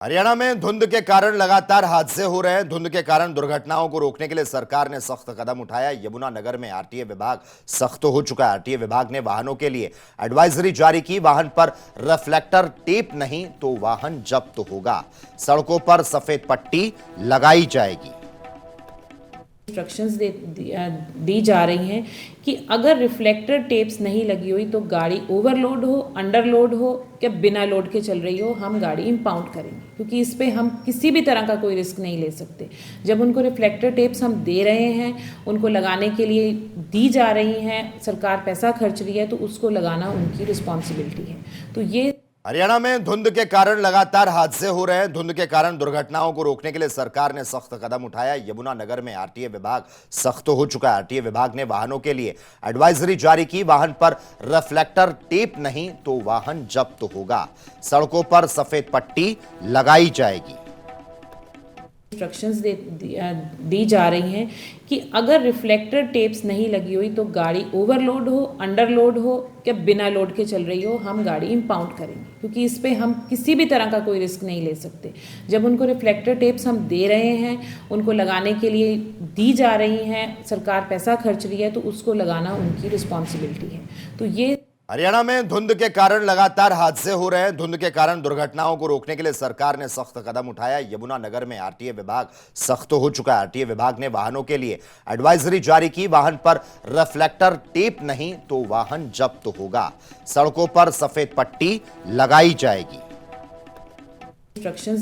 हरियाणा में धुंध के कारण लगातार हादसे हो रहे हैं। धुंध के कारण दुर्घटनाओं को रोकने के लिए सरकार ने सख्त कदम उठाया। यमुनानगर में आरटीए विभाग सख्त हो चुका है। आरटीए विभाग ने वाहनों के लिए एडवाइजरी जारी की। वाहन पर रिफ्लेक्टर टेप नहीं तो वाहन जब्त होगा। सड़कों पर सफेद पट्टी लगाई जाएगी। इंस्ट्रक्शंस दी जा रही हैं कि अगर रिफ्लेक्टर टेप्स नहीं लगी हुई तो गाड़ी ओवरलोड हो, अंडरलोड हो या बिना लोड के चल रही हो, हम गाड़ी इंपाउंड करेंगे, क्योंकि इस पे हम किसी भी तरह का कोई रिस्क नहीं ले सकते। जब उनको रिफ्लेक्टर टेप्स हम दे रहे हैं, उनको लगाने के लिए दी जा रही हैं, सरकार पैसा खर्च रही है, तो उसको लगाना उनकी रिस्पॉन्सिबिलिटी है। तो ये हरियाणा में धुंध के कारण लगातार हादसे हो रहे हैं। धुंध के कारण दुर्घटनाओं को रोकने के लिए सरकार ने सख्त कदम उठाया। यमुनानगर में आरटीए विभाग सख्त हो चुका है। आरटीए विभाग ने वाहनों के लिए एडवाइजरी जारी की। वाहन पर रिफ्लेक्टर टेप नहीं तो वाहन जब्त होगा। सड़कों पर सफेद पट्टी लगाई जाएगी। इंस्ट्रक्शंस दी जा रही हैं कि अगर रिफ्लेक्टर टेप्स नहीं लगी हुई तो गाड़ी ओवरलोड हो, अंडरलोड हो या बिना लोड के चल रही हो, हम गाड़ी इंपाउंड करेंगे, क्योंकि इस पे हम किसी भी तरह का कोई रिस्क नहीं ले सकते। जब उनको रिफ्लेक्टर टेप्स हम दे रहे हैं, उनको लगाने के लिए दी जा रही हैं, सरकार पैसा खर्च रही है, तो उसको लगाना उनकी रिस्पॉन्सिबिलिटी है। तो ये हरियाणा में धुंध के कारण लगातार हादसे हो रहे हैं। धुंध के कारण दुर्घटनाओं को रोकने के लिए सरकार ने सख्त कदम उठाया। यमुनानगर में आरटीए विभाग सख्त हो चुका है। आरटीए विभाग ने वाहनों के लिए एडवाइजरी जारी की। वाहन पर रिफ्लेक्टर टेप नहीं तो वाहन जब्त होगा। सड़कों पर सफेद पट्टी लगाई जाएगी। इंस्ट्रक्शंस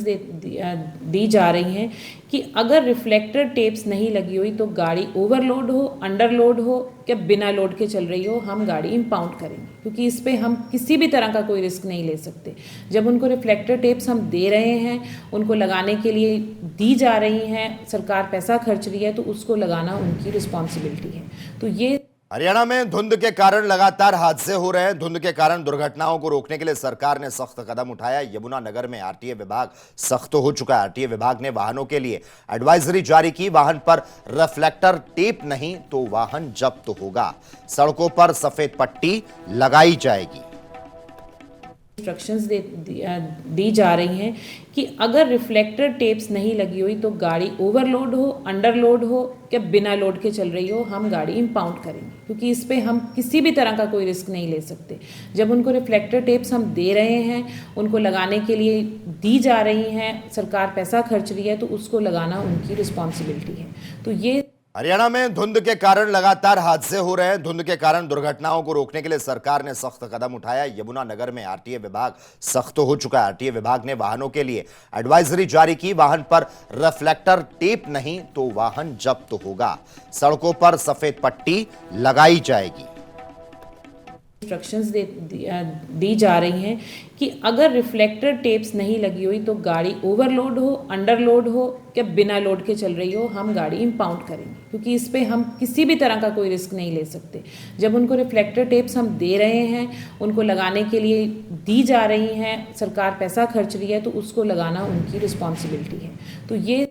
दी जा रही हैं कि अगर रिफ्लेक्टर टेप्स नहीं लगी हुई तो गाड़ी ओवरलोड हो, अंडरलोड हो या बिना लोड के चल रही हो, हम गाड़ी इंपाउंड करेंगे, क्योंकि इस पे हम किसी भी तरह का कोई रिस्क नहीं ले सकते। जब उनको रिफ्लेक्टर टेप्स हम दे रहे हैं, उनको लगाने के लिए दी जा रही हैं, सरकार पैसा खर्च रही है, तो उसको लगाना उनकी रिस्पॉन्सिबिलिटी है। तो ये हरियाणा में धुंध के कारण लगातार हादसे हो रहे हैं। धुंध के कारण दुर्घटनाओं को रोकने के लिए सरकार ने सख्त कदम उठाया। यमुनानगर में आरटीए विभाग सख्त हो चुका है। आरटीए विभाग ने वाहनों के लिए एडवाइजरी जारी की। वाहन पर रिफ्लेक्टर टेप नहीं तो वाहन जब्त होगा। सड़कों पर सफेद पट्टी लगाई जाएगी। इंस्ट्रक्शंस दी जा रही हैं कि अगर रिफ्लेक्टर टेप्स नहीं लगी हुई तो गाड़ी ओवरलोड हो, अंडरलोड हो या बिना लोड के चल रही हो, हम गाड़ी इंपाउंड करेंगे, क्योंकि इस पे हम किसी भी तरह का कोई रिस्क नहीं ले सकते। जब उनको रिफ्लेक्टर टेप्स हम दे रहे हैं, उनको लगाने के लिए दी जा रही हैं, सरकार पैसा खर्च रही है, तो उसको लगाना उनकी रिस्पॉन्सिबिलिटी है। तो ये हरियाणा में धुंध के कारण लगातार हादसे हो रहे हैं। धुंध के कारण दुर्घटनाओं को रोकने के लिए सरकार ने सख्त कदम उठाया। यमुनानगर में आरटीए विभाग सख्त हो चुका है। आरटीए विभाग ने वाहनों के लिए एडवाइजरी जारी की। वाहन पर रिफ्लेक्टर टेप नहीं तो वाहन जब्त होगा। सड़कों पर सफेद पट्टी लगाई जाएगी। इंस्ट्रक्शंस दी जा रही हैं कि अगर रिफ्लेक्टर टेप्स नहीं लगी हुई तो गाड़ी ओवरलोड हो, अंडरलोड हो या बिना लोड के चल रही हो, हम गाड़ी इंपाउंड करेंगे, क्योंकि इस पे हम किसी भी तरह का कोई रिस्क नहीं ले सकते। जब उनको रिफ्लेक्टर टेप्स हम दे रहे हैं, उनको लगाने के लिए दी जा रही हैं, सरकार पैसा खर्च रही है, तो उसको लगाना उनकी रिस्पॉन्सिबिलिटी है। तो ये